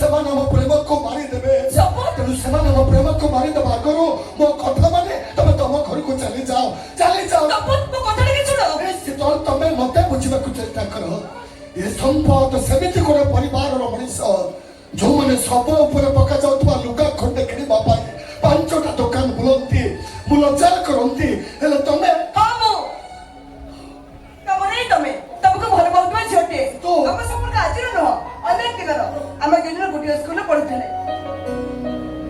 ସେମାନେ ଆମ ପ୍ରେମକୁ ମାରିଦେବେ ତେଣୁ ସେମାନେ ଆମ ପ୍ରେମକୁ ମାରିଦେବା ଆଗରୁ ମୋ କଥା ମାନେ ତମେ ତମ ଘରକୁ ଚାଲିଯାଅ ଶୀତଳ ତମେ ମତେ ବୁଝିବାକୁ ଚେଷ୍ଟା କର ଏ ସମ୍ପଦ ସେମିତି ଗୋଟେ ପରିବାରର ମଣିଷ ଯୋଉମାନେ ଶବ ଉପରେ ପକାଯାଉଥିବା ଲୁଗା ଖଣ୍ଡେ କିଣିବା ପାଇଁ 5ଟା ଦୋକାନ ବୁଲନ୍ତି ବୁଲଚାଲ କରନ୍ତି ହେଲେ ତମେ ତମକୁ ଭଲ ପାଉଥିବା ଝିଅଟେ ଆମ ସମ୍ପର୍କ ଆଜିର ନୁହଁ ଅନେକ ଦିନର ଆମେ ଦିନରେ ଗୋଟିଏ ସ୍କୁଲରେ ପଢୁଥିଲେ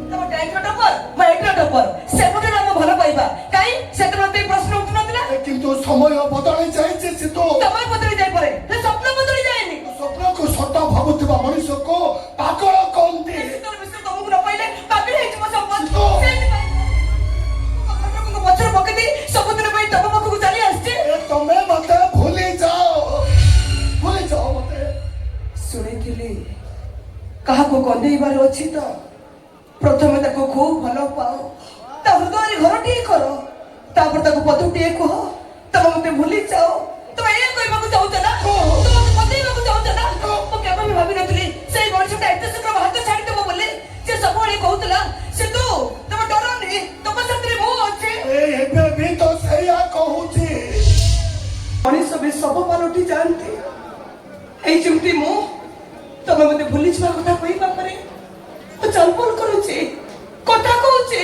ତମ ଟ୍ୟାଙ୍କର ଟପର ମୋ ଏଇଟିର ଟପର ସେପଟରେ ଆମେ ଭଲ ପାଇବା କାହିଁ ସେତେବେଳେ ମତେ ପ୍ରଶ୍ନ ଉଠୁନଥିଲା କିନ୍ତୁ ସମୟ ବଦଳି ଯାଇଛି ସିତୁ ସମୟ ବଦଳି ଯାଇପାରେ ସ୍ୱପ୍ନ ବଦଳି ଯାଏନି ସ୍ୱପ୍ନକୁ ସତ ଭାବୁଥିବା ମଣିଷକୁ ପାଗଳ କହନ୍ତି ତମକୁ ନ ପାଇଲେ ପାଗଳ ହେଇଯିବ ସମ୍ପର୍କ ପଛରେ ପକେଇ ସବୁଦିନ ପାଇଁ ତମ ପାଖକୁ ଚାଲି ଆସିଛି ତମେ ମତେ ଭୁଲି ଯାଅ ମତେ ଶୁଣିଥିଲି କାହାକୁ କନ୍ଦେଇବାର ଅଛି ତ ପ୍ରଥମେ ତାକୁ ଖୁବ ଭଲ ପାଅ ତା ହୃଦୟରେ ଘରଟିଏ କର ତାପରେ ତାକୁ ପଦଟିଏ କୁହ ତମେ ମତେ ଭୁଲି ଯାଅ ତମେ ଏଇଆ କହିବାକୁ ଚାହୁଁଛ ନା ତମେ କନ୍ଦେଇବାକୁ ଚାହୁଁଛ ନା ମୁଁ କେବେ ବି ଭାବିନଥିଲି ସେଇ ମଣିଷଟା ଏତେ ଶୀଘ୍ର ହାତ ଛାଡ଼ିଦେବ ବୋଲି ସେ ସବୁବେଳେ କହୁଥିଲା ସେ ତମେ ଡରନି ତମ ସାଥିରେ ମୁଁ ଅଛି ଏବେ ବି ତ ସେଇଆ କହୁଛି ମଣିଷ ବି ସବୁ ପାଲଟି ଯାଆନ୍ତି ଏଇ ଯେମିତି ମୁଁ ତମେ ମତେ ଭୁଲିଯିବା କଥା କହିବା ପରେ ମୁଁ ଚଲପଲ କରୁଛି କଥା କହୁଛି